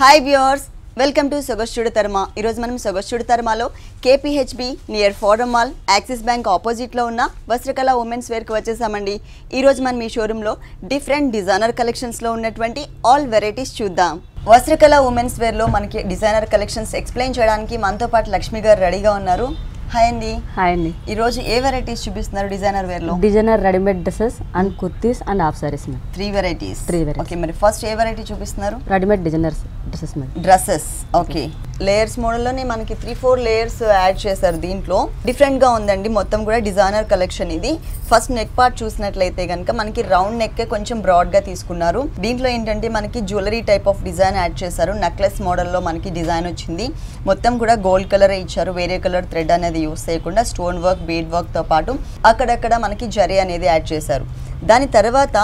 Hi viewers, welcome to సొగస్టుడు తర్మ. ఈరోజు మనం సొగస్టుడు తర్మలో KPHB near Forum Mall Axis Bank ఆపోజిట్లో ఉన్న వస్త్రకళ ఉమెన్స్ వేర్కి వచ్చేసామండి. ఈరోజు మనం ఈ షోరూంలో డిఫరెంట్ డిజైనర్ కలెక్షన్స్లో ఉన్నటువంటి ఆల్ వెరైటీస్ చూద్దాం. వస్త్రకళ ఉమెన్స్ వేర్లో మనకి డిజైనర్ కలెక్షన్స్ ఎక్స్ప్లెయిన్ చేయడానికి మనతో పాటు లక్ష్మి గారు రెడీగా ఉన్నారు. హాయ్ అండి. హాయ్ అండి. ఈరోజు ఏ వెరైటీస్ చూపిస్తున్నారు డిజైనర్ వేర్లో? Designer readymade dresses and kurtis and half saris ma'am. Three varieties. Okay, మరి ఫస్ట్ ఏ వెరైటీ చూపిస్తున్నారు? Readymade designer dresses ma'am. Dresses. Okay, layers మోడల్లోనే మనకి 3-4 లేయర్స్ యాడ్ చేశారు. దీంట్లో డిఫరెంట్గా ఉందండి. మొత్తం కూడా డిజైనర్ కలెక్షన్ ఇది. ఫస్ట్ నెక్ పార్ట్ చూసినట్లయితే కనుక మనకి రౌండ్ నెక్ కొంచెం బ్రాడ్గా తీసుకున్నారు. దీంట్లో ఏంటంటే మనకి jewellery type of design add చేశారు. నెక్లెస్ మోడల్లో మనకి డిజైన్ వచ్చింది. మొత్తం కూడా గోల్డ్ కలరే ఇచ్చారు. వేరే కలర్ థ్రెడ్ అనేది యూస్ చేయకుండా స్టోన్ వర్క్, బీడ్ వర్క్తో పాటు అక్కడక్కడ మనకి జరీ అనేది యాడ్ చేశారు. దాని తర్వాత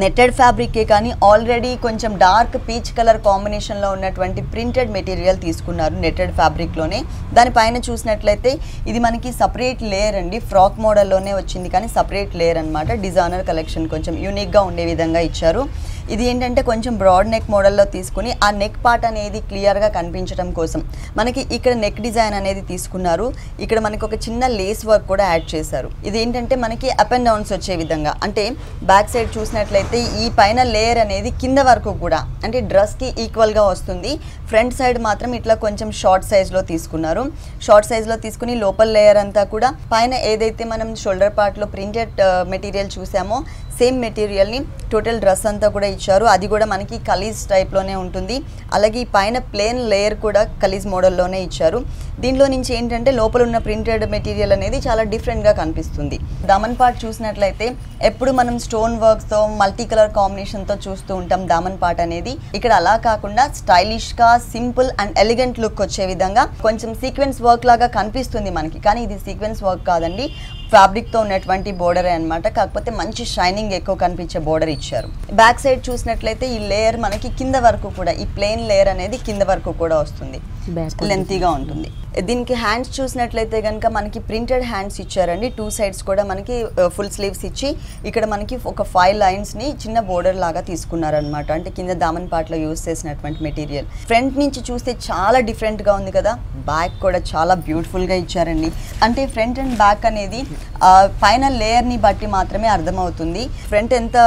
నెట్టెడ్ ఫ్యాబ్రికే కానీ ఆల్రెడీ కొంచెం డార్క్ పీచ్ కలర్ కాంబినేషన్లో ఉన్నటువంటి ప్రింటెడ్ మెటీరియల్ తీసుకున్నారు నెట్టెడ్ ఫ్యాబ్రిక్లోనే. దానిపైన చూసినట్లయితే ఇది మనకి సపరేట్ లేయర్ అండి. ఫ్రాక్ మోడల్లోనే వచ్చింది కానీ సపరేట్ లేయర్ అనమాట. డిజైనర్ కలెక్షన్ కొంచెం యూనిక్గా ఉండే విధంగా ఇచ్చారు. ఇది ఏంటంటే కొంచెం బ్రాడ్ నెక్ మోడల్లో తీసుకుని ఆ నెక్ పార్ట్ అనేది క్లియర్గా కనిపించడం కోసం మనకి ఇక్కడ నెక్ డిజైన్ అనేది తీసుకున్నారు. ఇక్కడ మనకి ఒక చిన్న లేస్ వర్క్ కూడా యాడ్ చేశారు. ఇది ఏంటంటే మనకి అప్ అండ్ డౌన్స్ వచ్చే విధంగా, అంటే బ్యాక్ సైడ్ చూసినట్లయితే ఈ పైన లేయర్ అనేది కింద వరకు కూడా అంటే డ్రెస్కి ఈక్వల్గా వస్తుంది. ఫ్రంట్ సైడ్ మాత్రం ఇట్లా కొంచెం షార్ట్ సైజ్లో తీసుకున్నారు. షార్ట్ సైజ్లో తీసుకుని లోపల లేయర్ అంతా కూడా పైన ఏదైతే మనం షోల్డర్ పార్ట్లో ప్రింటెడ్ మెటీరియల్ చూసామో సేమ్ మెటీరియల్ని టోటల్ డ్రెస్ అంతా కూడా ఇచ్చారు. అది కూడా మనకి కలీజ్ టైప్లోనే ఉంటుంది. అలాగే ఈ పైన ప్లేన్ లేయర్ కూడా కలీజ్ మోడల్లోనే ఇచ్చారు. దీంట్లో నుంచి ఏంటంటే లోపల ఉన్న ప్రింటెడ్ మెటీరియల్ అనేది చాలా డిఫరెంట్గా కనిపిస్తుంది. దామన్ పార్ట్ చూసినట్లయితే ఎప్పుడు మనం స్టోన్ వర్క్స్తో మల్టీ కలర్ కాంబినేషన్తో చూస్తూ ఉంటాం దామన్ పార్ట్ అనేది. ఇక్కడ అలా కాకుండా స్టైలిష్గా సింపుల్ అండ్ ఎలిగెంట్ లుక్ వచ్చే విధంగా కొంచెం సీక్వెన్స్ వర్క్ లాగా కనిపిస్తుంది మనకి. కానీ ఇది సీక్వెన్స్ వర్క్ కాదండి, ఫ్యాబ్రిక్తో ఉన్నటువంటి బోర్డరే అనమాట. కాకపోతే మంచి షైనింగ్ ఎక్కువ కనిపించే బోర్డర్ ఇచ్చారు. బ్యాక్ సైడ్ చూసినట్లయితే ఈ లేయర్ మనకి కింద వరకు కూడా ఈ ప్లెయిన్ లేయర్ అనేది కింద వరకు కూడా వస్తుంది, లెంతీగా ఉంటుంది. దీనికి హ్యాండ్స్ చూసినట్లయితే కనుక మనకి ప్రింటెడ్ హ్యాండ్స్ ఇచ్చారండి. 2 సైడ్స్ కూడా మనకి ఫుల్ స్లీవ్స్ ఇచ్చి ఇక్కడ మనకి ఒక 5 లైన్స్ని చిన్న బోర్డర్ లాగా తీసుకున్నారనమాట. అంటే కింద దామన్ పార్ట్లో యూస్ చేసినటువంటి మెటీరియల్. ఫ్రంట్ నుంచి చూస్తే చాలా డిఫరెంట్గా ఉంది కదా. బ్యాక్ కూడా చాలా బ్యూటిఫుల్గా ఇచ్చారండి. అంటే ఫ్రంట్ అండ్ బ్యాక్ అనేది పైన లేయర్ని బట్టి మాత్రమే అర్థమవుతుంది. ఫ్రంట్ ఎంత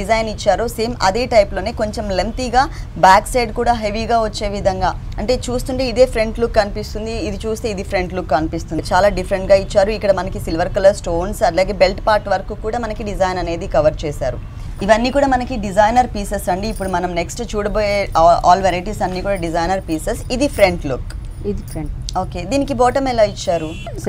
డిజైన్ ఇచ్చారో సేమ్ అదే టైప్లోనే కొంచెం లెంతీగా బ్యాక్ సైడ్ కూడా హెవీగా వచ్చే విధంగా, అంటే చూస్తుంటే ఇదే ఫ్రంట్ లుక్ కనిపిస్తుంది, ఇది చూస్తే ఇది ఫ్రంట్ లుక్ కనిపిస్తుంది. చాలా డిఫరెంట్గా ఇచ్చారు. ఇక్కడ మనకి సిల్వర్ కలర్ స్టోన్స్ అలాగే బెల్ట్ పార్ట్ వరకు కూడా మనకి డిజైన్ అనేది కవర్ చేశారు. ఇవన్నీ కూడా మనకి డిజైనర్ పీసెస్ అండి. ఇప్పుడు మనం నెక్స్ట్ చూడబోయే ఆల్ వెరైటీస్ అన్నీ కూడా డిజైనర్ పీసెస్. ఇది ఫ్రంట్ లుక్, ఇది ఫ్రంట్. ఓకే, దీనికి బాటమ్ ఎలా ఇచ్చారు?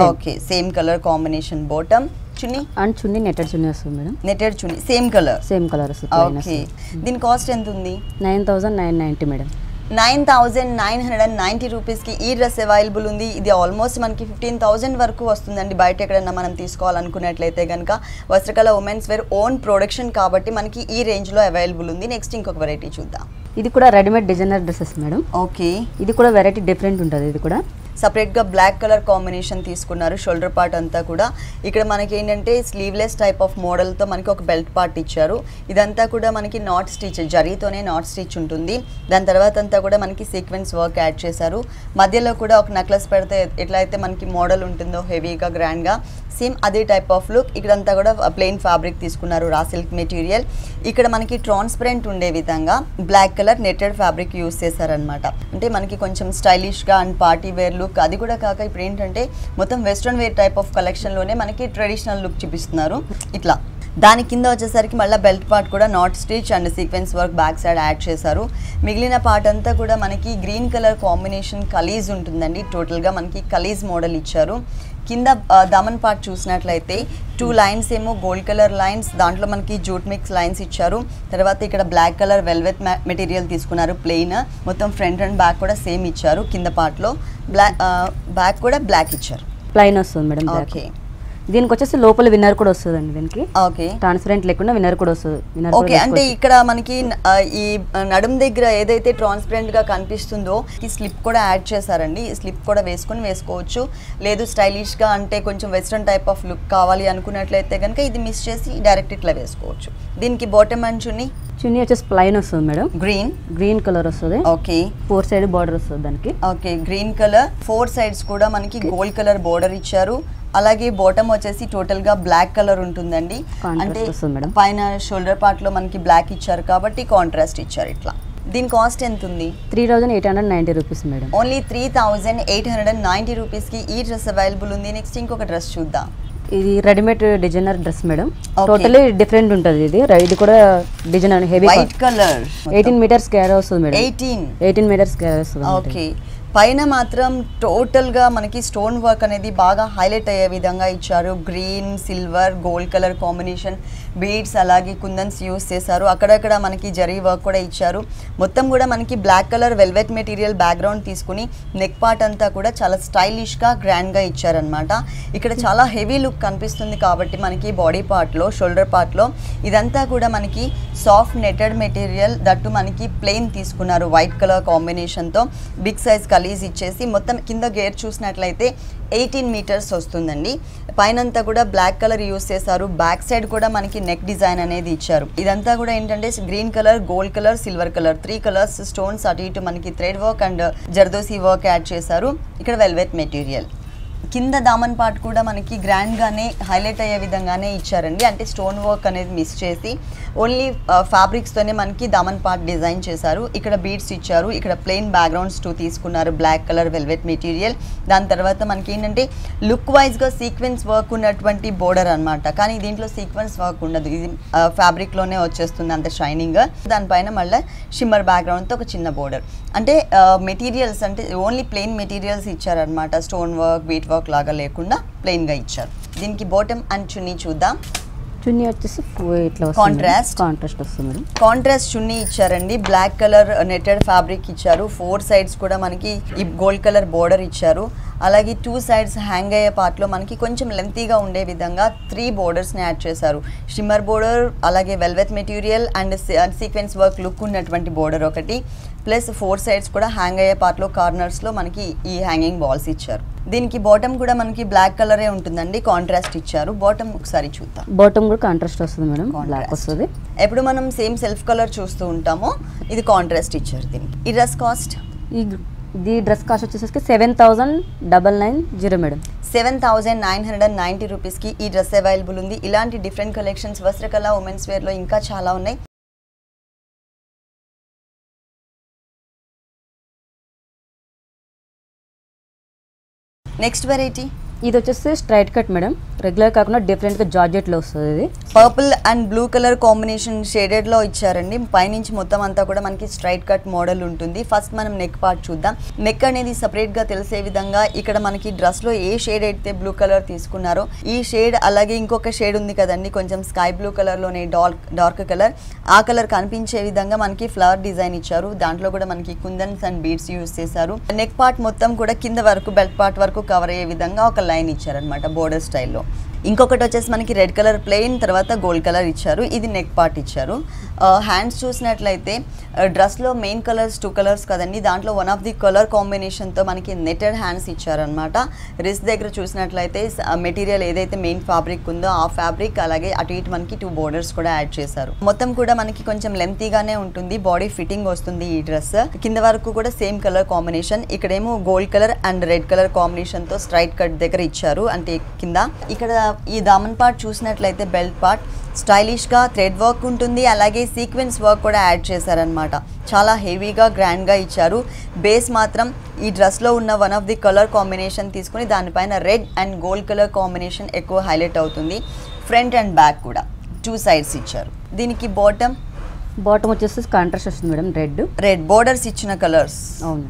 Okay, same colour combination bottom. Chunni and chunni netted chunni వస్తుంది madam. Netted chunni same colour వస్తుంది. ఓకే, దీని కాస్ట్ ఎంత ఉంది? 9,990 మేడం. 9,990 రూపీస్కి ఈ డ్రెస్ అవైలబుల్ ఉంది. ఇది ఆల్మోస్ట్ మనకి 15,000 వరకు వస్తుందండి. బయట ఎక్కడన్నా మనం తీసుకోవాలనుకున్నట్లయితే కనుక వస్త్రకళ ఉమెన్స్ వేర్ ఓన్ ప్రొడక్షన్ కాబట్టి మనకి ఈ రేంజ్లో అవైలబుల్ ఉంది. నెక్స్ట్ ఇంకొక వెరైటీ చూద్దాం. ఇది కూడా readymade designer dresses madam. Okay, ఇది కూడా వెరైటీ డిఫరెంట్ ఉంటుంది. ఇది కూడా సపరేట్గా బ్లాక్ కలర్ కాంబినేషన్ తీసుకున్నారు. షోల్డర్ పార్ట్ అంతా కూడా ఇక్కడ మనకి ఏంటంటే స్లీవ్లెస్ టైప్ ఆఫ్ మోడల్తో మనకి ఒక బెల్ట్ పార్ట్ ఇచ్చారు. ఇదంతా కూడా మనకి నాట్ స్టిచ్, జరీతోనే నాట్ స్టిచ్ ఉంటుంది. దాని తర్వాత అంతా కూడా మనకి సీక్వెన్స్ వర్క్ యాడ్ చేశారు. మధ్యలో కూడా ఒక నెక్లెస్ పెడితే ఎట్లా అయితే మనకి మోడల్ ఉంటుందో హెవీగా గ్రాండ్గా సేమ్ అదే టైప్ ఆఫ్ లుక్. ఇక్కడంతా కూడా ప్లెయిన్ ఫ్యాబ్రిక్ తీసుకున్నారు, రా సిల్క్ మెటీరియల్. ఇక్కడ మనకి ట్రాన్స్పరెంట్ ఉండే విధంగా black colour netted fabric use చేశారనమాట. అంటే మనకి కొంచెం స్టైలిష్గా అండ్ పార్టీ వేర్ లుక్. అది కూడా కాక ఇప్పుడు ఏంటంటే మొత్తం వెస్ట్రన్ వేర్ టైప్ ఆఫ్ కలెక్షన్లోనే మనకి ట్రెడిషనల్ లుక్ చూపిస్తున్నారు ఇట్లా. దాని కింద వచ్చేసరికి మళ్ళీ బెల్ట్ పార్ట్ కూడా not stitch and sequence work back side add చేశారు. మిగిలిన పార్ట్ అంతా కూడా మనకి గ్రీన్ కలర్ కాంబినేషన్ కలీజ్ ఉంటుందండి. టోటల్గా మనకి కలీజ్ మోడల్ ఇచ్చారు. కింద దామన్ పార్ట్ చూసినట్లయితే 2 లైన్స్ ఏమో గోల్డ్ కలర్ లైన్స్, దాంట్లో మనకి జూట్ మిక్స్ లైన్స్ ఇచ్చారు. తర్వాత ఇక్కడ బ్లాక్ కలర్ వెల్వెట్ మెటీరియల్ తీసుకున్నారు ప్లెయిన్. మొత్తం ఫ్రంట్ అండ్ బ్యాక్ కూడా సేమ్ ఇచ్చారు. కింద పార్ట్లో బ్యాక్ కూడా బ్లాక్ ఇచ్చారు, ప్లెయిన్ వస్తుంది మేడం. ఓకే, దీనికి వచ్చేసి లోపల విన్నర్ కూడా వస్తుందండి. దీనికి ఓకే ట్రాన్స్పరెంట్ లేకుండా విన్నర్ కూడా వస్తుంది. ఓకే, అంటే ఇక్కడ మనకి ఈ నడుం దగ్గర ఏదైతే ట్రాన్స్పరెంట్ గా కనిపిస్తుందో ఈ స్లిప్ కూడా యాడ్ చేశారండి. ఈ స్లిప్ కూడా వేసుకోవచ్చు. లేదు స్టైలిష్ గా అంటే కొంచెం వెస్ట్రన్ టైప్ ఆఫ్ లుక్ కావాలి అనుకున్నట్లయితే కనుక ఇది మిస్ చేసి డైరెక్ట్ ఇట్లా వేసుకోవచ్చు. దీనికి బాటమ్ అండ్ చున్నీ చున్నీ వచ్చేసి ప్లైన్ వస్తుంది మేడం, గ్రీన్ కలర్ వస్తుంది. ఓకే, 4 సైడ్ బార్డర్ వస్తుంది దానికి. ఓకే, గ్రీన్ కలర్ 4 సైడ్స్ కూడా మనకి గోల్డ్ కలర్ బోర్డర్ ఇచ్చారు. అలాగే బాటమ్ వచ్చేసి టోటల్ గా బ్లాక్ కలర్ ఉంటుందండి. అంటే పైన షోల్డర్ పార్ట్ లో మనకి బ్లాక్ ఇచ్చారు కాబట్టి కాంట్రాస్ట్ ఇచ్చారు ఇట్లా. దీని కాస్ట్ ఎంత ఉంది? 3890 రూపీస్ మేడం. ఓన్లీ 3890 రూపీస్ కి ఈ డ్రెస్ అవైలబుల్ ఉంది. నెక్స్ట్ ఇంకొక డ్రెస్ చూద్దాం. ఇది readymade designer dress madam, totally different ఉంటుంది. ఇది కూడా designer heavy white colour 18 metres క్యారీ వస్తుంది మేడం. 18 మీటర్స్ క్యారీ వస్తుంది. ఓకే, పైన మాత్రం టోటల్గా మనకి స్టోన్ వర్క్ అనేది బాగా హైలైట్ అయ్యే విధంగా ఇచ్చారు. Green, silver, gold colour combination beads అలాగే కుందన్స్ యూస్ చేశారు. అక్కడక్కడ మనకి జరీ వర్క్ కూడా ఇచ్చారు. మొత్తం కూడా మనకి black colour velvet material background తీసుకుని నెక్ పార్ట్ అంతా కూడా చాలా స్టైలిష్గా గ్రాండ్గా ఇచ్చారనమాట. ఇక్కడ చాలా హెవీ లుక్ కనిపిస్తుంది కాబట్టి మనకి బాడీ పార్ట్లో, షోల్డర్ పార్ట్లో ఇదంతా కూడా మనకి సాఫ్ట్ నెటెడ్ మెటీరియల్, దట్టు మనకి ప్లెయిన్ తీసుకున్నారు వైట్ కలర్ కాంబినేషన్తో. బిగ్ సైజ్ కలీజ్ ఇచ్చేసి మొత్తం కింద గేర్ చూసినట్లయితే 18 మీటర్స్ వస్తుందండి. పైనంతా కూడా బ్లాక్ కలర్ యూస్ చేశారు. బ్యాక్ సైడ్ కూడా మనకి నెక్ డిజైన్ అనేది ఇచ్చారు. ఇదంతా కూడా ఏంటంటే green colour, gold colour, silver colour 3 colours stones అటు ఇటు మనకి thread work and zardozi work add చేశారు. ఇక్కడ వెల్వెట్ మెటీరియల్. కింద దామన్ పార్ట్ కూడా మనకి గ్రాండ్గానే హైలైట్ అయ్యే విధంగానే ఇచ్చారండి. అంటే స్టోన్ వర్క్ అనేది మిస్ చేసి ఓన్లీ ఫ్యాబ్రిక్స్తోనే మనకి దామన్ పార్ట్ డిజైన్ చేశారు. ఇక్కడ బీడ్స్ ఇచ్చారు. ఇక్కడ ప్లెయిన్ బ్యాక్గ్రౌండ్స్ 2 తీసుకున్నారు, బ్లాక్ కలర్ వెల్వెట్ మెటీరియల్. దాని తర్వాత మనకి ఏంటంటే లుక్ వైజ్గా సీక్వెన్స్ వర్క్ ఉన్నటువంటి బోర్డర్ అనమాట. కానీ దీంట్లో సీక్వెన్స్ వర్క్ ఉండదు, ఇది ఫ్యాబ్రిక్లోనే వచ్చేస్తుంది అంత షైనింగ్. దానిపైన మళ్ళీ షిమ్మర్ బ్యాక్గ్రౌండ్తో ఒక చిన్న బోర్డర్. అంటే మెటీరియల్స్ అంటే ఓన్లీ ప్లెయిన్ మెటీరియల్స్ ఇచ్చారనమాట. స్టోన్ వర్క్, బీట్ వర్క్ లాగా లేకుండా ప్లెయిన్గా ఇచ్చారు. దీనికి బాటమ్ అండ్ చున్నీ చూద్దాం. చున్నీ వచ్చేసి ఇట్లా కాంట్రాస్ట్ వస్తుంది. కాంట్రాస్ట్ చున్నీ ఇచ్చారండి. బ్లాక్ కలర్ నెటెడ్ ఫ్యాబ్రిక్ ఇచ్చారు. 4 సైడ్స్ కూడా మనకి ఈ గోల్డ్ కలర్ బోర్డర్ ఇచ్చారు. అలాగే 2 సైడ్స్ హ్యాంగ్ అయ్యే పార్ట్లో మనకి కొంచెం లెంతీగా ఉండే విధంగా 3 బోర్డర్స్ని యాడ్ చేశారు. షిమ్మర్ బోర్డర్, అలాగే velvet material and sequence work look ఉన్నటువంటి బోర్డర్ ఒకటి, ప్లస్ 4 సైడ్స్ కూడా హ్యాంగ్ అయ్యే పార్ట్లో కార్నర్స్లో మనకి ఈ హ్యాంగింగ్ బాల్స్ ఇచ్చారు. దీనికి బాటమ్ కూడా మనకి బ్లాక్ కలరే ఉంటుందండి, కాంట్రాస్ట్ ఇచ్చారు. బాటమ్ ఒకసారి చూద్దాం. బాటమ్ కూడా కాంట్రాస్ట్ వస్తుంది మేడం, బ్లాక్ వస్తుంది. ఎప్పుడు మనం సేమ్ సెల్ఫ్ కలర్ చూస్తూ ఉంటామో ఇది కాంట్రాస్ట్ ఇచ్చారు. దీనికి ఈ డ్రెస్ కాస్ట్, ఈ డ్రెస్ కాస్ట్ వచ్చేసరికి 7990 మేడం. 7990 రూపీస్కి ఈ డ్రెస్ అవైలబుల్ ఉంది. ఇలాంటి డిఫరెంట్ కలెక్షన్స్ వస్త్రకళ ఉమెన్స్ వేర్లో ఇంకా చాలా ఉన్నాయి. నెక్స్ట్ వెరైటీ ఇది వచ్చేసి స్ట్రైట్ కట్ మేడం, రెగ్యులర్ కాకుండా డిఫరెంట్గా జార్జెట్లో వస్తుంది. ఇది purple and blue colour combination షేడెడ్లో ఇచ్చారండి. పైనుంచి మొత్తం అంతా కూడా మనకి స్ట్రైట్ కట్ మోడల్ ఉంటుంది. ఫస్ట్ మనం నెక్ పార్ట్ చూద్దాం. నెక్ అనేది సపరేట్గా తెలిసే విధంగా ఇక్కడ మనకి డ్రెస్లో ఏ షేడ్ అయితే బ్లూ కలర్ తీసుకున్నారో ఈ షేడ్, అలాగే ఇంకొక షేడ్ ఉంది కదండి కొంచెం స్కై బ్లూ కలర్లోనే డార్క్ కలర్, ఆ కలర్ కనిపించే విధంగా మనకి ఫ్లవర్ డిజైన్ ఇచ్చారు. దాంట్లో కూడా మనకి కుందన్స్ అండ్ బీడ్స్ యూజ్ చేశారు. నెక్ పార్ట్ మొత్తం కూడా కింద వరకు బెల్ట్ పార్ట్ వరకు కవర్ అయ్యే విధంగా ఒక లైన్ ఇచ్చారనమాట బోర్డర్ స్టైల్లో. ఇంకొకటి వచ్చేసి మనకి రెడ్ కలర్ ప్లెయిన్, తర్వాత గోల్డ్ కలర్ ఇచ్చారు. ఇది నెక్ పార్ట్ ఇచ్చారు. హ్యాండ్స్ చూసినట్లయితే డ్రెస్లో మెయిన్ కలర్స్ 2 కలర్స్ కదండి, దాంట్లో వన్ ఆఫ్ ది కలర్ కాంబినేషన్తో మనకి నెటెడ్ హ్యాండ్స్ ఇచ్చారనమాట. రిస్ట్ దగ్గర చూసినట్లయితే మెటీరియల్ ఏదైతే మెయిన్ ఫ్యాబ్రిక్ ఉందో ఆ ఫ్యాబ్రిక్, అలాగే అటు ఇటు మనకి 2 బోర్డర్స్ కూడా యాడ్ చేశారు. మొత్తం కూడా మనకి కొంచెం లెంతీగానే ఉంటుంది, బాడీ ఫిట్టింగ్ వస్తుంది ఈ డ్రెస్. కింద వరకు కూడా సేమ్ కలర్ కాంబినేషన్. ఇక్కడేమో gold colour and red colour కాంబినేషన్తో స్ట్రైట్ కట్ దగ్గర ఇచ్చారు. అంటే కింద ఇక్కడ ఈ దామన్ పార్ట్ చూసినట్లయితే బెల్ట్ పార్ట్ స్టైలిష్గా థ్రెడ్ వర్క్ ఉంటుంది, అలాగే సీక్వెన్స్ వర్క్ కూడా యాడ్ చేశారనమాట. చాలా హెవీగా గ్రాండ్గా ఇచ్చారు. బేస్ మాత్రం ఈ డ్రెస్లో ఉన్న one of the colour combination తీసుకుని దానిపైన red and gold colour combination ఎక్కువ హైలైట్ అవుతుంది. ఫ్రంట్ అండ్ బ్యాక్ కూడా 2 సైడ్స్ ఇచ్చారు. దీనికి బాటమ్ వచ్చేసి కాంట్రాస్ట్ వస్తుంది మేడం, రెడ్ బోర్డర్స్ ఇచ్చిన కలర్స్. అవును.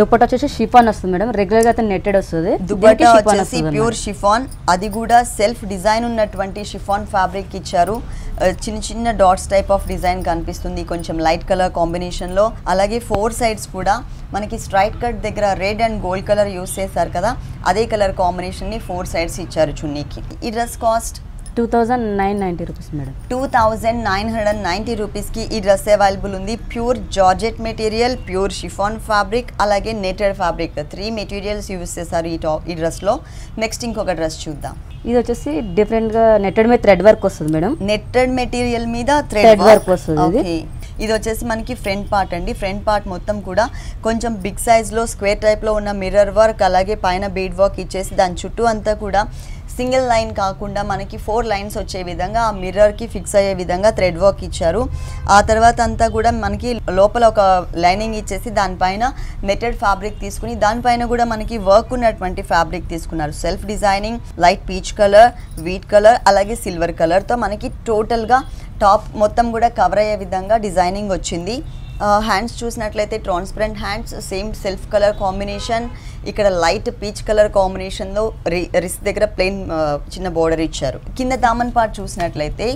దుపట్టా వచ్చేసి షిఫాన్ వస్తుంది మేడం, రెగ్యులర్గా అయితే నెట్టెడ్ వస్తుంది. దుపట్టా వచ్చేసి ప్యూర్ షిఫాన్, అది కూడా సెల్ఫ్ డిజైన్ ఉన్నటువంటి షిఫాన్ ఫ్యాబ్రిక్ ఇచ్చారు. చిన్న చిన్న డాట్స్ టైప్ ఆఫ్ డిజైన్ కనిపిస్తుంది కొంచెం లైట్ కలర్ కాంబినేషన్లో. అలాగే 4 సైడ్స్ కూడా మనకి స్ట్రైట్ కట్ దగ్గర red and gold colour use చేశారు కదా, అదే కలర్ కాంబినేషన్ని 4 సైడ్స్ ఇచ్చారు చున్నీకి. ఈ డ్రెస్ కాస్ట్ 2990 రూపీస్ మేడం. 2990 రూపీస్కి ఈ డ్రెస్ అవైలబుల్ ఉంది. Pure georgette material, pure chiffon fabric, అలాగే నెటెడ్ ఫ్యాబ్రిక్, 3 మెటీరియల్స్ యూజ్ చేశారు ఈ డ్రెస్లో. నెక్స్ట్ ఇంకొక డ్రెస్ చూద్దాం. ఇది వచ్చేసి డిఫరెంట్గా నెట్టెడ్ మీద థ్రెడ్ వర్క్ వస్తుంది మేడం. నెట్టెడ్ మెటీరియల్ మీద థ్రెడ్ వర్క్ వస్తుంది. ఇది వచ్చేసి మనకి ఫ్రంట్ పార్ట్ అండి. ఫ్రంట్ పార్ట్ మొత్తం కూడా కొంచెం బిగ్ సైజ్లో స్క్వేర్ టైప్లో ఉన్న మిర్రర్ వర్క్, అలాగే పైన బీడ్ వర్క్ ఇచ్చేసి దాని చుట్టూ అంతా కూడా సింగిల్ లైన్ కాకుండా మనకి 4 లైన్స్ వచ్చే విధంగా ఆ మిర్రర్కి ఫిక్స్ అయ్యే విధంగా థ్రెడ్ వర్క్ ఇచ్చారు. ఆ తర్వాత అంతా కూడా మనకి లోపల ఒక లైనింగ్ ఇచ్చేసి దానిపైన నెటెడ్ ఫ్యాబ్రిక్ తీసుకుని దానిపైన కూడా మనకి వర్క్ ఉన్నటువంటి ఫ్యాబ్రిక్ తీసుకున్నారు. Self designing, light peach colour, wheat colour, అలాగే సిల్వర్ కలర్తో మనకి టోటల్గా టాప్ మొత్తం కూడా కవర్ అయ్యే విధంగా డిజైనింగ్ వచ్చింది. హ్యాండ్స్ చూసినట్లయితే transparent hands, same self colour combination. ఇక్కడ లైట్ పీచ్ కలర్ కాంబినేషన్లో రిస్ట్ దగ్గర ప్లెయిన్ చిన్న బోర్డర్ ఇచ్చారు. కింద దామన్ పార్ట్ చూసినట్లయితే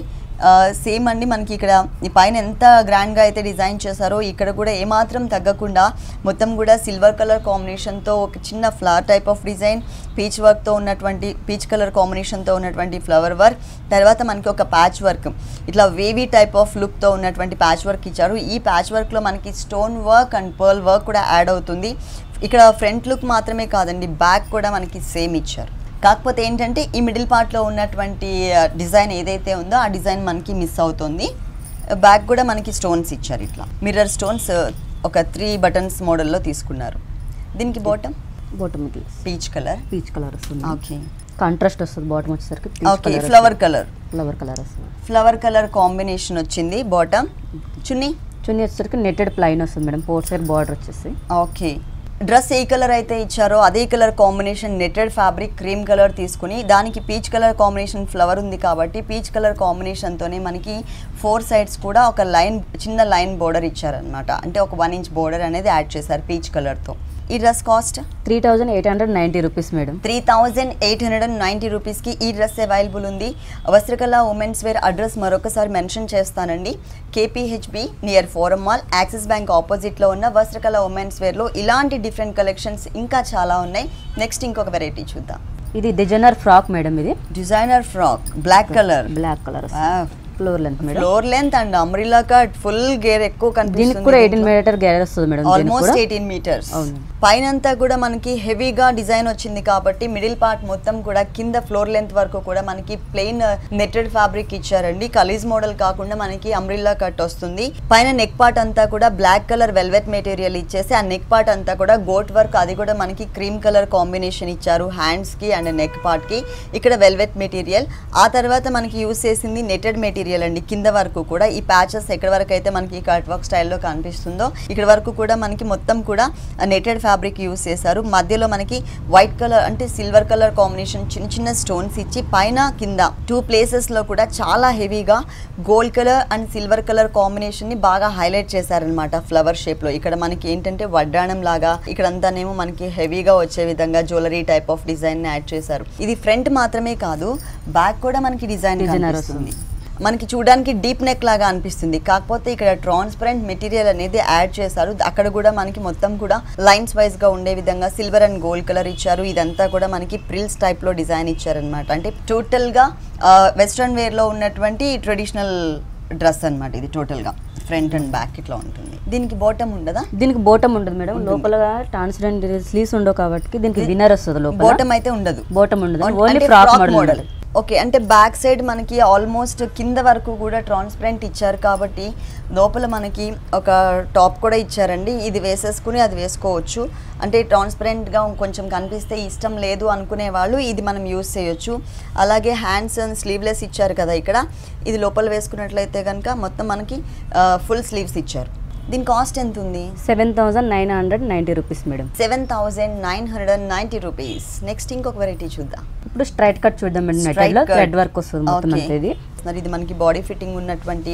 సేమ్ అండి. మనకి ఇక్కడ ఈ పైన ఎంత గ్రాండ్గా అయితే డిజైన్ చేశారో ఇక్కడ కూడా ఏమాత్రం తగ్గకుండా మొత్తం కూడా సిల్వర్ కలర్ కాంబినేషన్తో ఒక చిన్న flower type of design, peach వర్క్తో ఉన్నటువంటి పీచ్ కలర్ కాంబినేషన్తో ఉన్నటువంటి ఫ్లవర్ వర్క్, తర్వాత మనకి ఒక ప్యాచ్ వర్క్ ఇట్లా వేవీ టైప్ ఆఫ్ లుక్తో ఉన్నటువంటి ప్యాచ్ వర్క్ ఇచ్చారు. ఈ ప్యాచ్ వర్క్లో మనకి stone work and pearl work కూడా యాడ్ అవుతుంది. ఇక్కడ ఫ్రంట్ లుక్ మాత్రమే కాదండి, బ్యాక్ కూడా మనకి సేమ్ ఇచ్చారు. కాకపోతే ఏంటంటే ఈ మిడిల్ పార్ట్లో ఉన్నటువంటి డిజైన్ ఏదైతే ఉందో ఆ డిజైన్ మనకి మిస్ అవుతుంది. బ్యాక్ కూడా మనకి స్టోన్స్ ఇచ్చారు, ఇట్లా మిర్రర్ స్టోన్స్ ఒక 3 బటన్స్ మోడల్లో తీసుకున్నారు. దీనికి బాటమ్ పీచ్ కలర్ వస్తుంది. ఓకే, కాంట్రాస్ట్ వస్తుంది. బాటమ్ వచ్చేసరికి ఓకే ఫ్లవర్ కలర్ వస్తుంది. ఫ్లవర్ కలర్ కాంబినేషన్ వచ్చింది. బాటమ్ చున్నీ వచ్చేసరికి నెట్టెడ్ ప్లైన్ వస్తుంది మేడం. 4 సైడ్ బార్డర్ వచ్చేసి. ఓకే, డ్రెస్ ఏ కలర్ అయితే ఇచ్చారో అదే colour combination netted fabric cream colour తీసుకుని దానికి పీచ్ కలర్ కాంబినేషన్ ఫ్లవర్ ఉంది కాబట్టి పీచ్ కలర్ కాంబినేషన్తోనే మనకి 4 సైడ్స్ కూడా ఒక లైన్, చిన్న లైన్ బోర్డర్ ఇచ్చారనమాట. అంటే ఒక 1 ఇంచ్ బోర్డర్ అనేది యాడ్ చేశారు పీచ్ కలర్తో. ఈ డ్రెస్ కాస్ట్ 3890 రూపీస్ మేడం. 3890 రూపీస్కి ఈ డ్రెస్ అవైలబుల్ ఉంది. వస్త్రకళ ఉమెన్స్ వేర్ అడ్రస్ మరొకసారి మెన్షన్ చేస్తానండి. KPHB near Forum Mall, Axis Bank ఆపోజిట్లో ఉన్న వస్త్రకళ ఉమెన్స్ వేర్లో ఇలాంటి డిఫరెంట్ కలెక్షన్స్ ఇంకా చాలా ఉన్నాయి. నెక్స్ట్ ఇంకొక వెరైటీ చూద్దాం. ఇది డిజైనర్ ఫ్రాక్ మేడం. ఇది designer frock black colour floor length madam. Floor length and umbrella cut, full గేర్ ఎక్కువ కనిపిస్తుంది. దీనికి కూడా 18 మీటర్ గేర్ వస్తుంది మేడం. Almost 18 metres. పైన అంతా కూడా మనకి హెవీగా డిజైన్ వచ్చింది కాబట్టి మిడిల్ పార్ట్ మొత్తం కూడా కింద ఫ్లోర్ లెంత్ వరకు కూడా మనకి ప్లెయిన్ నెట్టెడ్ ఫ్యాబ్రిక్ ఇచ్చారండి. కలీజ్ మోడల్ కాకుండా మనకి అంబ్రిల్లా కట్ వస్తుంది. పైన నెక్ పార్ట్ అంతా కూడా బ్లాక్ కలర్ వెల్వెట్ మెటీరియల్ ఇచ్చేసి ఆ నెక్ పార్ట్ అంతా కూడా గోట్ వర్క్, అది కూడా మనకి క్రీమ్ కలర్ కాంబినేషన్ ఇచ్చారు హ్యాండ్స్ కి అండ్ నెక్ పార్ట్ కి. ఇక్కడ వెల్వెట్ మెటీరియల్. ఆ తర్వాత మనకి యూస్ చేసింది నెట్టెడ్ మెటీరియల్ అండి. కింద వరకు కూడా ఈ ప్యాచెస్ ఎక్కడ వరకు అయితే మనకి కట్ వర్క్ స్టైల్లో కనిపిస్తుందో ఇక్కడ వరకు కూడా మనకి మొత్తం కూడా నెట్టెడ్ ఫ్యాబ్రిక్ యూస్ చేశారు. మధ్యలో మనకి వైట్ కలర్ అంటే సిల్వర్ కలర్ కాంబినేషన్ చిన్న చిన్న స్టోన్స్ ఇచ్చి పైన కింద 2 ప్లేసెస్లో కూడా చాలా హెవీగా gold colour and silver colour కాంబినేషన్ని బాగా హైలైట్ చేశారనమాట ఫ్లవర్ షేప్లో. ఇక్కడ మనకి ఏంటంటే వడ్డాణం లాగా ఇక్కడ అంతానేమో మనకి హెవీగా వచ్చే విధంగా jewellery type of design add చేశారు. ఇది ఫ్రంట్ మాత్రమే కాదు, బ్యాక్ కూడా మనకి డిజైన్ వస్తుంది. మనకి చూడడానికి డీప్ నెక్ లాగా అనిపిస్తుంది. కాకపోతే ఇక్కడ ట్రాన్స్పరెంట్ మెటీరియల్ అనేది యాడ్ చేశారు. అక్కడ కూడా మనకి మొత్తం కూడా లైన్స్ వైజ్ గా ఉండే విధంగా సిల్వర్ అండ్ గోల్డ్ కలర్ ఇచ్చారు. ఇదంతా కూడా మనకి ప్రిల్స్ టైప్ లో డిజైన్ ఇచ్చారనమాట. అంటే టోటల్ గా వెస్ట్రన్ వేర్ లో ఉన్నటువంటి ట్రెడిషనల్ డ్రెస్ అనమాట. ఇది టోటల్ గా ఫ్రంట్ అండ్ బ్యాక్ ఇట్లా ఉంటుంది. దీనికి బాటమ్ ఉండదా? దీనికి బాటమ్ ఉండదు మేడం. లోపల ట్రాన్స్పరెంట్ స్లీవ్స్ ఉండవు కాబట్టి దీనికి విన్నర్ వస్తుంది. లోపల బాటమ్ అయితే ఉండదు. బాటమ్ ఉండదు, ఓన్లీ ఫ్రాక్ మోడల్. ఓకే, అంటే బ్యాక్ సైడ్ మనకి ఆల్మోస్ట్ కింద వరకు కూడా ట్రాన్స్పరెంట్ ఇచ్చారు కాబట్టి లోపల మనకి ఒక టాప్ కూడా ఇచ్చారండి. ఇది వేసేసుకుని అది వేసుకోవచ్చు. అంటే ట్రాన్స్పరెంట్గా కొంచెం కనిపిస్తే ఇష్టం లేదు అనుకునే వాళ్ళు ఇది మనం యూస్ చేయొచ్చు. అలాగే హ్యాండ్స్ అండ్ స్లీవ్లెస్ ఇచ్చారు కదా ఇక్కడ. ఇది లోపల వేసుకున్నట్లయితే కనుక మొత్తం మనకి ఫుల్ స్లీవ్స్ ఇచ్చారు. దీని కాస్ట్ ఎంత ఉంది? 7990 రూపీస్ మేడం. 7990 రూపీస్. నెక్స్ట్ ఇంకొక వెరైటీ చూద్దాం. ఇప్పుడు స్ట్రైట్ కట్ చూద్దాం మేడం. నెట్టెడ్లో థ్రెడ్ వర్క్ వస్తుంది మొత్తం అంతా. ఇది మనకి బాడీ ఫిట్టింగ్ ఉన్నటువంటి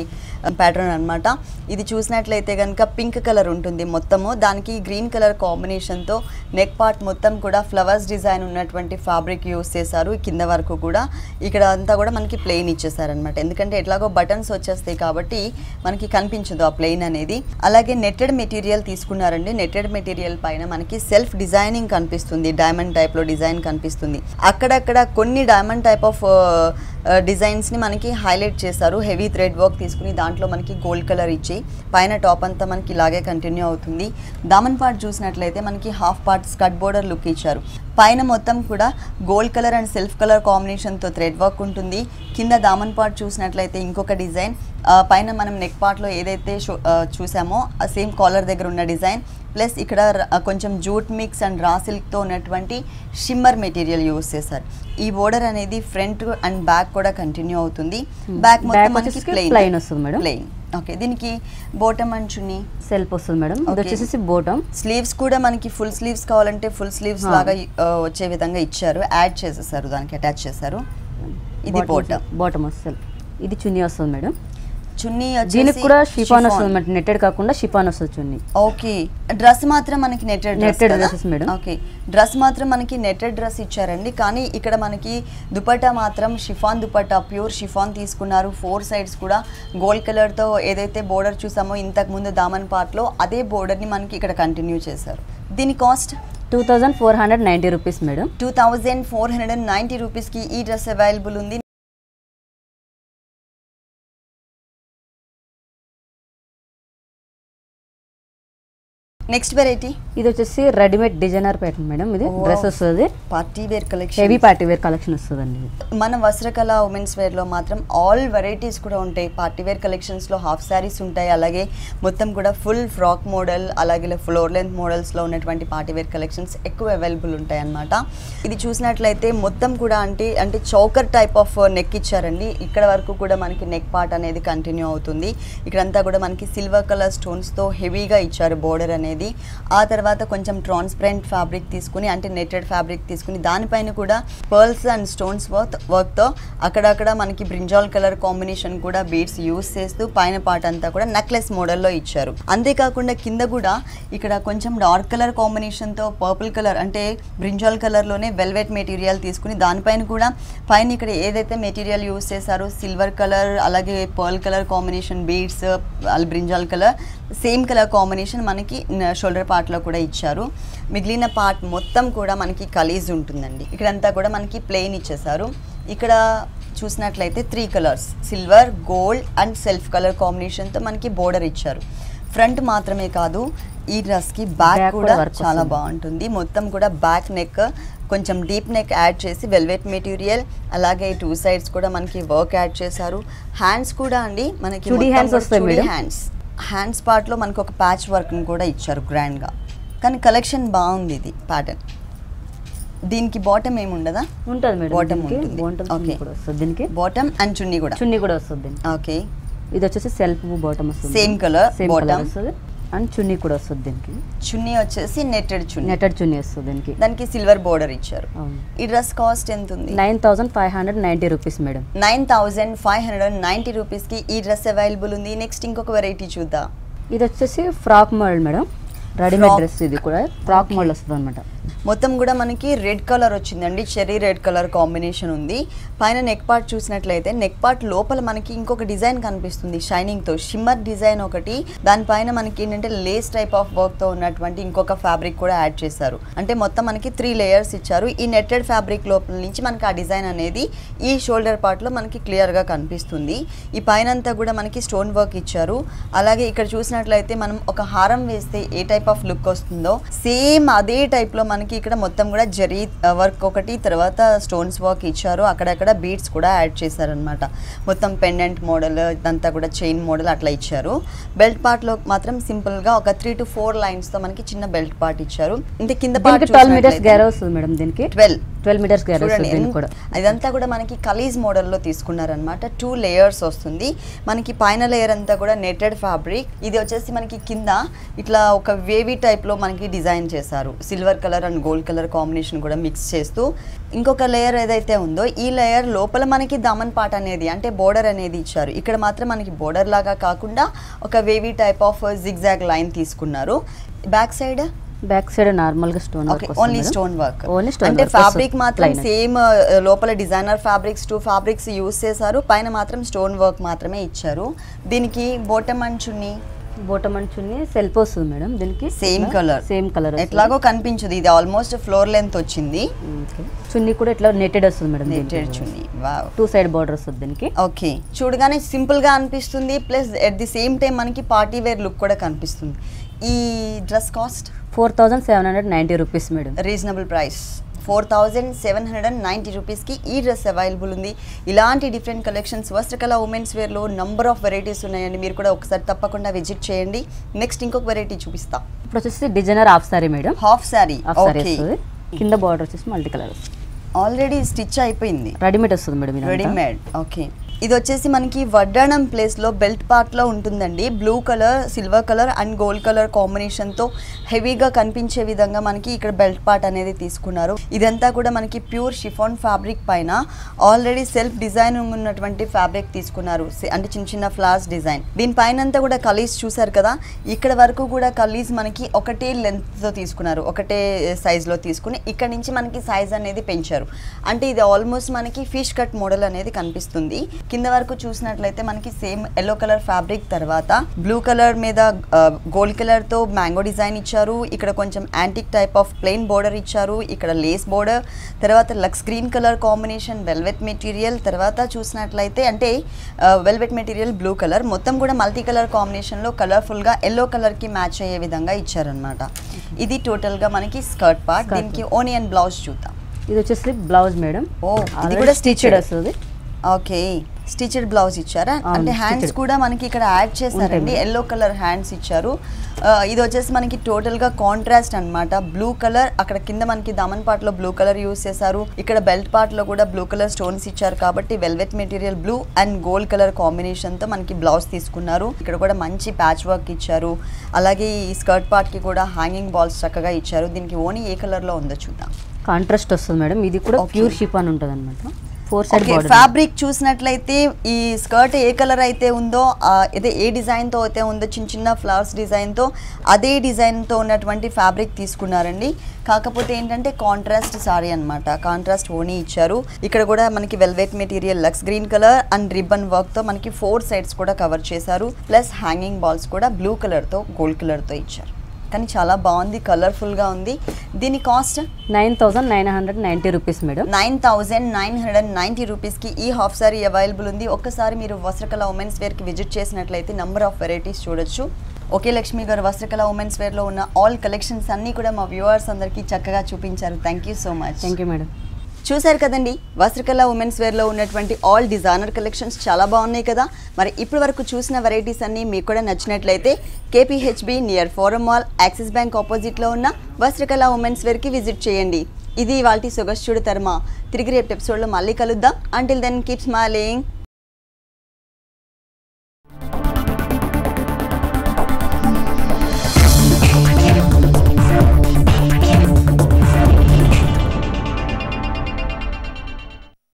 ప్యాటర్న్ అనమాట. ఇది చూసినట్లయితే కనుక పింక్ కలర్ ఉంటుంది మొత్తము. దానికి గ్రీన్ కలర్ కాంబినేషన్తో నెక్ పార్ట్ మొత్తం కూడా ఫ్లవర్స్ డిజైన్ ఉన్నటువంటి ఫ్యాబ్రిక్ యూస్ చేశారు. కింద వరకు కూడా ఇక్కడ అంతా కూడా మనకి ప్లెయిన్ ఇచ్చేసారనమాట. ఎందుకంటే ఎట్లాగో బటన్స్ వచ్చేస్తాయి కాబట్టి మనకి కనిపించదు ఆ ప్లెయిన్ అనేది. అలాగే నెట్టెడ్ మెటీరియల్ తీసుకున్నారండి. నెట్టెడ్ మెటీరియల్ పైన మనకి సెల్ఫ్ డిజైనింగ్ కనిపిస్తుంది. డైమండ్ టైప్లో డిజైన్ కనిపిస్తుంది. అక్కడక్కడ కొన్ని డైమండ్ టైప్ ఆఫ్ డిజైన్స్ ని మనకి హైలైట్ చేశారు. హెవీ థ్రెడ్ వర్క్ తీసుకుని దాంట్లో మనకి గోల్డ్ కలర్ ఇచ్చి పైన టాప్ అంతా మనకి ఇలాగే కంటిన్యూ అవుతుంది. దామన్ పార్ట్ చూసినట్లయితే మనకి half part skirt border look ఇచ్చారు. పైన మొత్తం కూడా gold colour and self colour కాంబినేషన్తో థ్రెడ్ వర్క్ ఉంటుంది. కింద దామన్ పార్ట్ చూసినట్లయితే ఇంకొక డిజైన్, పైన మనం నెక్ పార్ట్లో ఏదైతే చూసామో ఆ సేమ్ కాలర్ దగ్గర ఉన్న డిజైన్, ప్లస్ ఇక్కడ కొంచెం జూట్ మిక్స్ అండ్ రా సిల్క్తో ఉన్నటువంటి షిమ్మర్ మెటీరియల్ యూస్ చేశారు. ఈ బోర్డర్ అనేది ఫ్రంట్ అండ్ బ్యాక్ కూడా కంటిన్యూ అవుతుంది. బ్యాక్ మొత్తం మనకి ప్లెయిన్ వస్తుంది మేడం. ప్లెయిన్. ఓకే, దీనికి బాటమ్ అండ్ చున్నీ సెల్ఫ్ వస్తుంది మేడం. ఇది వచ్చేసి బాటమ్. స్లీవ్స్ కూడా మనకి ఫుల్ స్లీవ్స్ కావాలంటే ఫుల్ స్లీవ్స్ లాగా వచ్చే విధంగా ఇచ్చారు, యాడ్ చేసేసారు, దానికి అటాచ్ చేశారు. ఇది బాటమ్ వస్తుంది. ఇది చున్నీ వస్తుంది మేడం. చున్నీ దీనికి కూడా షిఫాన్ వస్తుంది మేడం, నెట్టెడ్ కాకుండా షిఫాన్ వస్తుంది చున్నీ. ఓకే, డ్రెస్ మాత్రం మనకి netted dress madam. Okay, dress మాత్రం మనకి నెట్టెడ్ డ్రెస్ ఇచ్చారండి. కానీ ఇక్కడ మనకి దుపట్టా మాత్రం షిఫాన్ దుపట్టా, ప్యూర్ షిఫాన్ తీసుకున్నారు. 4 సైడ్స్ కూడా గోల్డ్ కలర్ తో ఏదైతే బోర్డర్ చూసామో ఇంతకు ముందు దామన్ పార్ట్ లో, అదే బోర్డర్ ని మనకి ఇక్కడ కంటిన్యూ చేశారు. దీని కాస్ట్ 2490 రూపీస్ మేడం. 2490 రూపీస్ కి ఈ డ్రెస్ అవైలబుల్ ఉంది. నెక్స్ట్ వెరైటీ ఇది వచ్చేసి రెడీమేడ్ డిజైనర్ ప్యాటర్న్ మేడం. ఇది డ్రెస్ వస్తుంది, party wear collection, heavy party wear collection వస్తుందండి. మన వస్త్రకళ ఉమెన్స్ వేర్ లో మాత్రం ఆల్ వెరైటీస్ కూడా ఉంటాయి. పార్టీ వేర్ కలెక్షన్స్ లో హాఫ్ శారీస్ ఉంటాయి, అలాగే మొత్తం కూడా ఫుల్ ఫ్రాక్ మోడల్, అలాగే ఫ్లోర్ లెంత్ మోడల్స్ లో ఉన్నటువంటి పార్టీ వేర్ కలెక్షన్స్ ఎక్కువ అవైలబుల్ ఉంటాయి అన్నమాట. ఇది చూసినట్లయితే మొత్తం కూడా అంటే చౌకర్ టైప్ ఆఫ్ నెక్ ఇచ్చారండి. ఇక్కడ వరకు కూడా మనకి నెక్ పార్ట్ అనేది కంటిన్యూ అవుతుంది. ఇక్కడంతా కూడా మనకి సిల్వర్ కలర్ స్టోన్స్ తో హెవీగా ఇచ్చారు బోర్డర్ అనేది. ఆ తర్వాత కొంచెం ట్రాన్స్పరెంట్ ఫ్యాబ్రిక్ తీసుకుని, అంటే నెట్టెడ్ ఫ్యాబ్రిక్ తీసుకుని దానిపైన కూడా పర్ల్స్ అండ్ స్టోన్స్ వర్క్తో అక్కడక్కడ మనకి బ్రింజాల్ కలర్ కాంబినేషన్ కూడా బీడ్స్ యూస్ చేస్తూ పైన పార్ట్ అంతా కూడా నెక్లెస్ మోడల్లో ఇచ్చారు. అంతేకాకుండా కింద కూడా ఇక్కడ కొంచెం డార్క్ కలర్ కాంబినేషన్తో పర్పుల్ కలర్ అంటే బ్రింజాల్ కలర్లోనే వెల్వెట్ మెటీరియల్ తీసుకుని దానిపైన కూడా పైన ఇక్కడ ఏదైతే మెటీరియల్ యూస్ చేశారో సిల్వర్ కలర్, అలాగే pearl colour combination beads, brinjal colour same colour combination మనకి షోల్డర్ పార్ట్లో కూడా ఇచ్చారు. మిగిలిన పార్ట్ మొత్తం కూడా మనకి కలీజ్ ఉంటుందండి. ఇక్కడంతా కూడా మనకి ప్లెయిన్ ఇచ్చేసారు. ఇక్కడ చూసినట్లయితే 3 colours silver, gold and self colour కాంబినేషన్తో మనకి బోర్డర్ ఇచ్చారు. ఫ్రంట్ మాత్రమే కాదు, ఈ డ్రెస్కి బ్యాక్ కూడా చాలా బాగుంటుంది. మొత్తం కూడా బ్యాక్ నెక్ కొంచెం డీప్ నెక్ యాడ్ చేసి వెల్వెట్ మెటీరియల్, అలాగే 2 సైడ్స్ కూడా మనకి వర్క్ యాడ్ చేశారు. హ్యాండ్స్ కూడా అండి మనకి హ్యాండ్స్ పార్ట్లో మనకు ఒక ప్యాచ్ వర్క్ని కూడా ఇచ్చారు గ్రాండ్గా. కానీ కలెక్షన్ బాగుంది. ఇది ప్యాటర్న్. దీనికి బాటమ్ ఏమి ఉండదా? ఉంటుంది మేడం, బాటమ్ ఉంటుంది. ఓకే, దీనికి బాటమ్ అండ్ చున్నీ కూడా వస్తుంది. ఓకే, ఇది వచ్చేసి సెల్ఫ్ బాటమ్ వస్తుంది, సేమ్ కలర్ బాటమ్ వస్తుంది అండ్ చున్నీ కూడా వస్తుంది. దీనికి చున్నీ వచ్చేసి నెట్టెడ్ చున్నీ వస్తుంది. దానికి సిల్వర్ బోర్డర్ ఇచ్చారు. ఈ డ్రెస్ కాస్ట్ ఎంత ఉంది? 9590 రూపీస్ మేడం. 9590 రూపీస్ కి ఈ డ్రెస్ అవైలబుల్ ఉంది. నెక్స్ట్ ఇంకొక వెరైటీ చూద్దాం. ఇది వచ్చేసి frock model madam, readymade dress. ఇది కూడా ఫ్రాక్ మోడల్ వస్తుంది అనమాట. మొత్తం కూడా మనకి రెడ్ కలర్ వచ్చిందండి, చెర్రీ రెడ్ కలర్ కాంబినేషన్ ఉంది. పైన నెక్ పార్ట్ చూసినట్లయితే నెక్ పార్ట్ లోపల మనకి ఇంకొక డిజైన్ కనిపిస్తుంది షైనింగ్తో, షిమ్మర్ డిజైన్ ఒకటి. దానిపైన మనకి ఏంటంటే లేస్ టైప్ ఆఫ్ వర్క్తో ఉన్నటువంటి ఇంకొక ఫ్యాబ్రిక్ కూడా యాడ్ చేశారు. అంటే మొత్తం మనకి 3 లేయర్స్ ఇచ్చారు. ఈ నెట్టెడ్ ఫ్యాబ్రిక్ లోపల నుంచి మనకి ఆ డిజైన్ అనేది ఈ షోల్డర్ పార్ట్లో మనకి క్లియర్గా కనిపిస్తుంది. ఈ పైన అంతా కూడా మనకి స్టోన్ వర్క్ ఇచ్చారు. అలాగే ఇక్కడ చూసినట్లయితే మనం ఒక హారం వేస్తే ఏ టైప్ ఆఫ్ లుక్ వస్తుందో సేమ్ అదే టైప్లో మనకి ఇక్కడ మొత్తం కూడా జరీ వర్క్ ఒకటి, తర్వాత స్టోన్స్ వర్క్ ఇచ్చారు. అక్కడక్కడ బీడ్స్ కూడా యాడ్ చేశారనమాట. మొత్తం పెండెంట్ మోడల్, ఇదంతా కూడా చైన్ మోడల్ అట్లా ఇచ్చారు. బెల్ట్ పార్ట్లో మాత్రం సింపుల్గా ఒక 3 to 4 లైన్స్తో మనకి చిన్న బెల్ట్ పార్ట్ ఇచ్చారు. అంటే కింద పార్ట్ 12 మీటర్స్ గేర్ వస్తుంది మేడం. దీనికి 12 మీటర్స్ గేర్ వస్తుంది కూడా. ఇదంతా కూడా మనకి కలీజ్ మోడల్లో తీసుకున్నారనమాట. 2 లేయర్స్ వస్తుంది. మనకి పైన లేయర్ అంతా కూడా నెట్టెడ్ ఫ్యాబ్రిక్. ఇది వచ్చేసి మనకి కింద ఇట్లా ఒక వేవీ టైప్లో మనకి డిజైన్ చేశారు. Silver colour and gold colour combination కూడా మిక్స్ చేస్తూ ఇంకొక లేయర్ ఏదైతే ఉందో ఈ లేయర్ లోపల మనకి దామన్ పార్ట్ అనేది అంటే బోర్డర్ అనేది ఇచ్చారు. ఇక్కడ మాత్రం మనకి బోర్డర్ లాగా కాకుండా ఒక wavy type of zigzag line తీసుకున్నారు. బ్యాక్ సైడ్ నార్మల్ గా stone work, only stone work. అంటే ఫ్యాబ్రిక్ మాత్రం సేమ్ లోపల డిజైనర్ ఫ్యాబ్రిక్స్ 2 ఫ్యాబ్రిక్స్ యూస్ చేశారు. పైన మాత్రం స్టోన్ వర్క్ మాత్రమే ఇచ్చారు. దీనికి bottom and chunni bottom and chunni self వస్తుంది మేడం దీనికి. సేమ్ కలర్ ఎట్లాగో కనిపించదు, ఇది ఆల్మోస్ట్ ఫ్లోర్ లెంత్ వచ్చింది. చున్నీ కూడా ఇట్లా నెట్టెడ్ వస్తుంది madam. Netted chunni, wow. 2 side border వస్తుంది దీనికి. ఓకే, చూడగానే సింపుల్ గా అనిపిస్తుంది, plus at the same time మనకి పార్టీ వేర్ లుక్ కూడా కనిపిస్తుంది. ఈ dress cost 4790 rupees madam. Reasonable price 4790 రూపీస్కి ఈ డ్రెస్ అవైలబుల్ ఉంది. ఇలాంటి డిఫరెంట్ కలెక్షన్స్ వస్త్రకళ ఉమెన్స్ వేర్లో నంబర్ ఆఫ్ వెరైటీస్ ఉన్నాయండి, మీరు కూడా ఒకసారి తప్పకుండా విజిట్ చేయండి. నెక్స్ట్ ఇంకొక వెరైటీ చూపిస్తా. ఇప్పుడు వచ్చేసి designer half sorry madam. Half sorry వస్తుంది, కింద బార్డర్ వచ్చేసి మల్టీ కలర్ వస్తుంది. ఆల్రెడీ స్టిచ్ అయిపోయింది, రెడీమేడ్ వస్తుంది మేడం. రెడీమేడ్. ఓకే, ఇది వచ్చేసి మనకి వడ్డాణం ప్లేస్లో బెల్ట్ పార్ట్లో ఉంటుందండి. Blue colour, silver colour and gold colour కాంబినేషన్తో హెవీగా కనిపించే విధంగా మనకి ఇక్కడ బెల్ట్ పార్ట్ అనేది తీసుకున్నారు. ఇదంతా కూడా మనకి ప్యూర్ షిఫాన్ ఫ్యాబ్రిక్ పైన ఆల్రెడీ సెల్ఫ్ డిజైన్ ఉన్నటువంటి ఫ్యాబ్రిక్ తీసుకున్నారు, అంటే చిన్న చిన్న ఫ్లవర్స్ డిజైన్. దీనిపైన అంతా కూడా కలీస్ చూసారు కదా, ఇక్కడ వరకు కూడా కలీస్ మనకి ఒకటే లెంత్తో తీసుకున్నారు, ఒకటే సైజ్లో తీసుకుని ఇక్కడ నుంచి మనకి సైజ్ అనేది పెంచారు. అంటే ఇది ఆల్మోస్ట్ మనకి ఫిష్ కట్ మోడల్ అనేది కనిపిస్తుంది. కింద వరకు చూసినట్లయితే మనకి సేమ్ ఎల్లో కలర్ ఫ్యాబ్రిక్ తర్వాత బ్లూ కలర్ మీద గోల్డ్ కలర్ తో మ్యాంగో డిజైన్ ఇచ్చారు. ఇక్కడ కొంచెం antique type of plain border ఇచ్చారు, ఇక్కడ లేస్ బోర్డర్, తర్వాత lux green colour combination velvet material, తర్వాత చూసినట్లయితే అంటే వెల్వెట్ మెటీరియల్ బ్లూ కలర్, మొత్తం కూడా మల్టీ కలర్ కాంబినేషన్ లో కలర్ఫుల్ గా ఎల్లో కలర్ కి మ్యాచ్ అయ్యే విధంగా ఇచ్చారనమాట. ఇది టోటల్ గా మనకి స్కర్ట్ పార్ట్. దీనికి ఓనియన్ బ్లౌజ్ చూద్దాం. ఇది వచ్చేసి బ్లౌజ్ మేడం. ఇది కూడా స్టిచ్డ్ వస్తుంది. ఓకే, స్టిచ్డ్ బ్లౌజ్ ఇచ్చారా, అంటే హ్యాండ్స్ కూడా మనకి ఇక్కడ యాడ్ చేశారండి, ఎల్లో కలర్ హ్యాండ్స్ ఇచ్చారు. ఇది వచ్చేసి మనకి టోటల్ గా కాంట్రాస్ట్ అన్నమాట. బ్లూ కలర్, అక్కడ కింద మనకి దమన్ పార్ట్ లో బ్లూ కలర్ యూస్ చేశారు, ఇక్కడ బెల్ట్ పార్ట్ లో కూడా బ్లూ కలర్ స్టోన్స్ ఇచ్చారు. కాబట్టి velvet material blue and gold colour combination తో మనకి బ్లౌజ్ తీసుకున్నారు. ఇక్కడ కూడా మంచి ప్యాచ్ వర్క్ ఇచ్చారు. అలాగే ఈ స్కర్ట్ పార్ట్ కి కూడా హ్యాంగింగ్ బాల్స్ చక్కగా ఇచ్చారు. దీనికి ఓని ఏ కలర్ లో ఉందో చూద్దాం. కాంట్రాస్ట్ వస్తుంది మేడం. ఇది కూడా ప్యూర్ షిఫాన్ ఉంటుంది అనమాట. 4 సైడ్ బార్డర్. ఫ్యాబ్రిక్ చూసినట్లయితే ఈ స్కర్ట్ ఏ కలర్ అయితే ఉందో, అదే ఏ డిజైన్ తో అయితే ఉందో, చిన్న చిన్న ఫ్లవర్స్ డిజైన్ తో అదే డిజైన్ తో ఉన్నటువంటి ఫ్యాబ్రిక్ తీసుకున్నారండి. కాకపోతే ఏంటంటే కాంట్రాస్ట్ సారీ అన్నమాట, కాంట్రాస్ట్ ఓనీ ఇచ్చారు. ఇక్కడ కూడా మనకి velvet material lux green colour and ribbon work తో మనకి 4 సైడ్స్ కూడా కవర్ చేశారు. ప్లస్ హ్యాంగింగ్ బాల్స్ కూడా బ్లూ కలర్ తో గోల్డ్ కలర్ తో ఇచ్చారు. కానీ చాలా బాగుంది, కలర్ఫుల్ గా ఉంది. దీని కాస్ట్ 9990 రూపీస్ మేడం. 9990 రూపీస్కి ఈ హాఫ్ సారీ అవైలబుల్ ఉంది. ఒక్కసారి మీరు వస్త్రకళ ఉమెన్స్ వేర్కి విజిట్ చేసినట్లయితే నంబర్ ఆఫ్ వెరైటీస్ చూడొచ్చు. ఓకే లక్ష్మి గారు, వస్త్రకళ ఉమెన్స్ వేర్లో ఉన్న ఆల్ కలెక్షన్స్ అన్నీ కూడా మా వ్యూవర్స్ అందరికీ చక్కగా చూపించారు. Thank you so much. Thank you madam. చూశారు కదండి, వస్త్రకళ ఉమెన్స్ వేర్లో ఉన్నటువంటి ఆల్ డిజైనర్ కలెక్షన్స్ చాలా బాగున్నాయి కదా. మరి ఇప్పటి వరకు చూసిన వెరైటీస్ అన్నీ మీకు కూడా నచ్చినట్లయితే KPHB near Forum Mall, Axis Bank ఆపోజిట్లో ఉన్న వస్త్రకళ ఉమెన్స్ వేర్కి విజిట్ చేయండి. ఇది ఇవాల్టి సొగసు చూడు తర్మ. తిరిగి రేపు ఎపిసోడ్లో మళ్ళీ కలుద్దాం. Until then keep smiling.